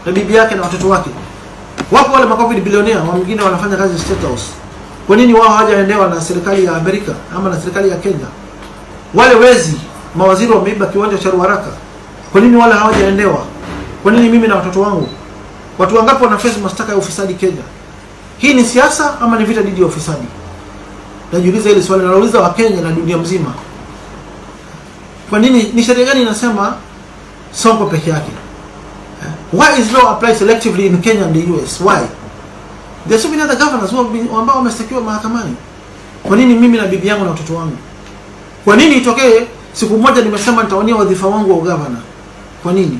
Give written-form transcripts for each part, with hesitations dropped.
na bibi yake na watoto wake. Wapo wale macovid billionaire wengine wanafanya kazi State House. Kwa nini wao hawajaendewa na serikali ya Amerika ama na serikali ya Kenya? Wale wezi mawaziri wameiba kiwanja cha Ruaraka. Kwa nini wale hawajaendewa? Kwa nini mimi na watoto wangu? Watu wangapi wana face mashtaka ya ufisadi Kenya? Hii ni siasa ama ni vita dhidi ya ufisadi? Najiuliza hili swali, nauliza wa Kenya na dunia mzima. Kwa nini, ni sheria gani inasema Sonko peke yake? Why is law applied selectively in Kenya and the US? Why? There are so many other governors who ambao wamestakiwa mahakamani. Kwa nini mimi na bibi yangu na watoto wangu? Kwa nini itokee siku moja nimesema nitawania wadhifa wangu wa ugavana? Kwa nini?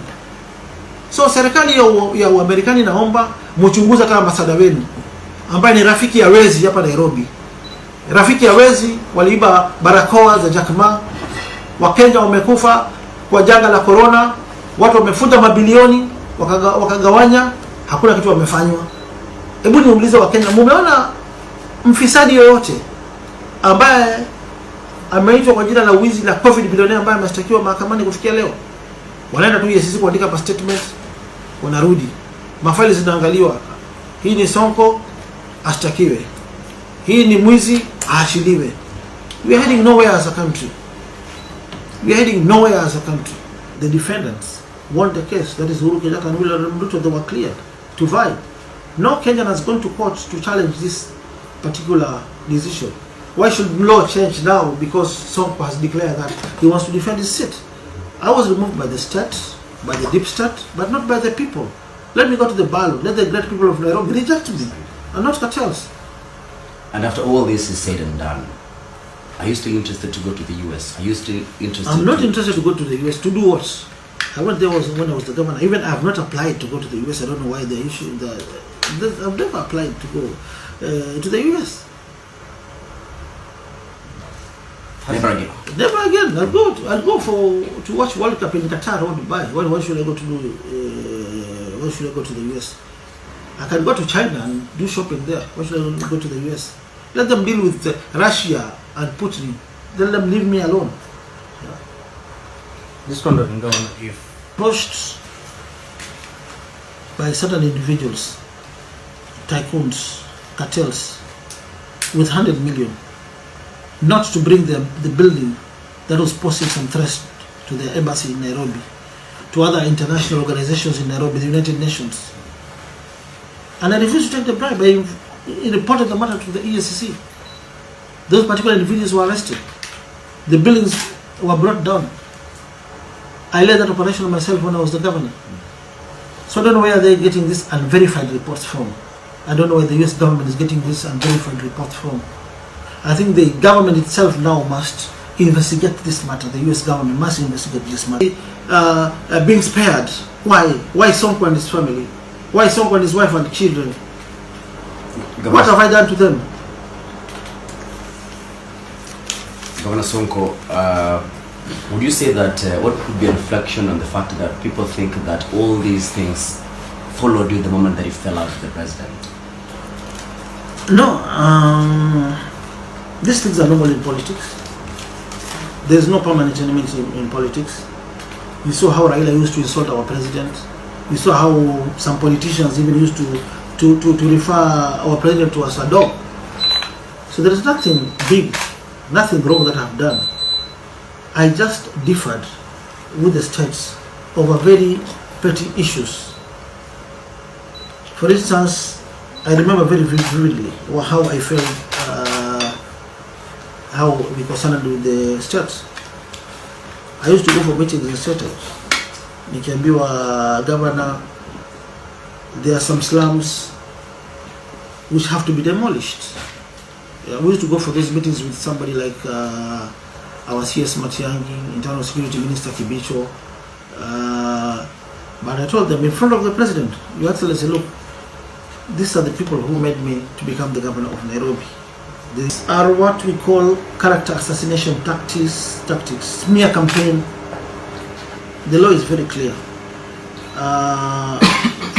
So serikali ya Uamerikani naomba mchunguze kama ambassador wenu ambaye ni rafiki ya wezi hapa Nairobi. Rafiki ya wezi waliiba barakoa za Jack Ma. Wakenya wamekufa kwa janga la corona, watu wamefuta mabilioni wakagawanya, hakuna kitu wamefanywa. Hebu niulize wa Kenya, mumeona mfisadi yoyote ambaye ameitwa kwa jina la wizi la COVID billionaire ambaye ameshtakiwa mahakamani kufikia leo? Wanaenda tu sisi kuandika pa statement, wanarudi. Mafaili zinaangaliwa. Hii ni Sonko, ashtakiwe. Hii ni mwizi, aachiliwe. We are heading nowhere as a country. We are heading nowhere as a country. The defendants won the case. That is Uhuru Kenyatta and William Ruto. They were cleared to vie. No Kenyan has gone to court to challenge this particular decision. Why should law change now because Sonko has declared that he wants to defend his seat? I was removed by the state, by the deep state, but not by the people. Let me go to the ballot. Let the great people of Nairobi reject me, and not cartels. And after all this is said and done, are you still interested to go to the US? Are you still interested? I'm not interested to go to the US. To do what? I went there when I was the governor. Even I have not applied to go to the US. I don't know why the issue. I've never applied to go to the US. Never again. Never again. I'll go to watch World Cup in Qatar or Dubai. Why should I go to why should I go to the US? I can go to China and do shopping there. Why should I go to the US? Let them deal with Russia and Putin. Let them leave me alone. Yeah. Just wondering, Governor, if Pushed by certain individuals, tycoons, cartels, with 100 million, not to bring the building that was posing some threat to the embassy in Nairobi, to other international organizations in Nairobi, the United Nations. And I refused to take the bribe. I reported the matter to the EACC. Those particular individuals were arrested. The buildings were brought down. I led that operation myself when I was the governor. So I don't know where they're getting this unverified reports from. I don't know where the US government is getting this unverified reports from. I think the government itself now must investigate this matter. The US government must investigate this matter. Being spared. Why? Why Sonko and his family? Why Sonko and his wife and children? What have I done to them? Governor Sonko, would you say that what could be a reflection on the fact that people think that all these things followed you the moment that you fell out of the president? No, these things are normal in politics. There is no permanent enemies in politics. You saw how Raila used to insult our president. You saw how some politicians even used to refer our president to as a dog. So there is nothing big, nothing wrong that I've done. I just differed with the states over very petty issues. For instance, I remember very vividly how I felt, how we concerned with the states. I used to go for meetings in the state house. Nikiambiwa governor, there are some slums which have to be demolished. We used to go for those meetings with somebody like our CS Matiangi, Internal Security Minister Kibicho. But I told them in front of the president, Your Excellency, look, these are the people who made me to become the governor of Nairobi. These are what we call character assassination tactics, smear campaign. The law is very clear.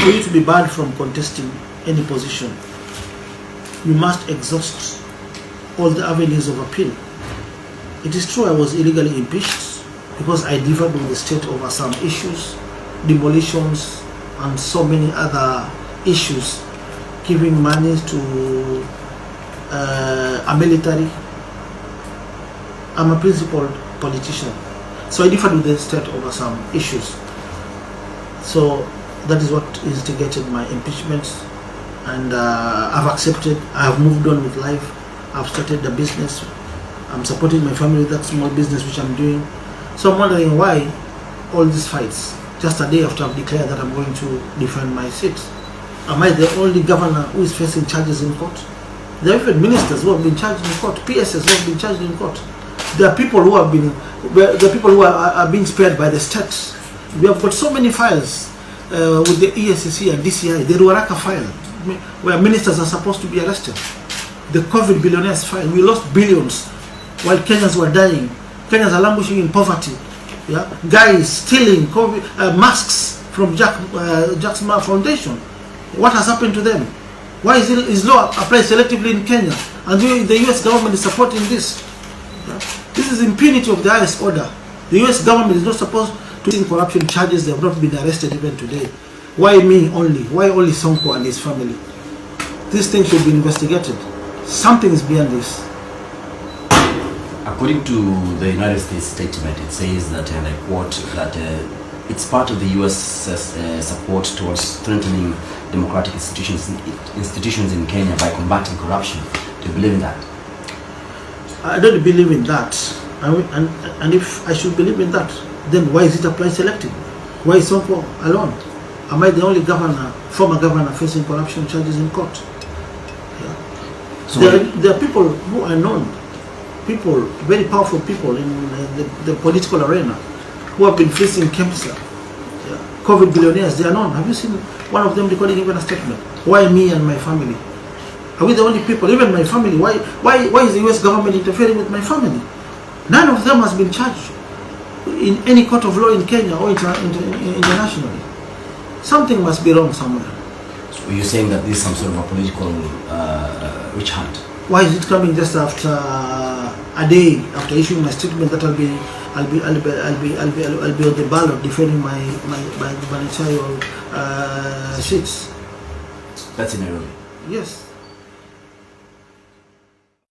For you to be barred from contesting any position, you must exhaust all the avenues of appeal. It is true I was illegally impeached because I differed with the state over some issues, demolitions, and so many other issues, giving money to a military. I'm a principled politician, so I differed with the state over some issues. So that is what instigated my impeachment, and I've accepted. I have moved on with life. I've started a business. I'm supporting my family with that small business which I'm doing. So I'm wondering why all these fights, just a day after I've declared that I'm going to defend my seat. Am I the only governor who is facing charges in court? There are even ministers who have been charged in court, PSs who have been charged in court. There are people who have been, are being spared by the state. We have got so many files with the ESCC and DCI, the Ruaraka file, where ministers are supposed to be arrested. The COVID billionaires file, we lost billions while Kenyans were dying. Kenyans are languishing in poverty. Yeah, guys stealing COVID, masks from Jack's Ma Foundation. What has happened to them? Why is law applied selectively in Kenya? And the US government is supporting this. Yeah? This is impunity of the highest order. The US government is not supposed to see corruption charges. They have not been arrested even today. Why me only? Why only Sonko and his family? This thing should be investigated. Something is behind this. According to the United States statement, it says that, and I quote, that it's part of the U.S. support towards strengthening democratic institutions in Kenya by combating corruption. Do you believe in that? I don't believe in that. And if I should believe in that, then why is it applied selectively? Why is Sonko alone? Am I the only governor, former governor, facing corruption charges in court? Yeah. So there are people who are known, people, very powerful people in the political arena, who have been facing cancer. Yeah. COVID billionaires, they are known. Have you seen one of them recording even a statement? Why me and my family? Are we the only people? Even my family. Why is the US government interfering with my family? None of them has been charged in any court of law in Kenya or internationally. Something must be wrong somewhere. So you're saying that this is some sort of a political witch hunt? Why is it coming just after a day after issuing my statement that I'll be on the ballot defending my gubernatorial seats? That's in Nairobi. Yes.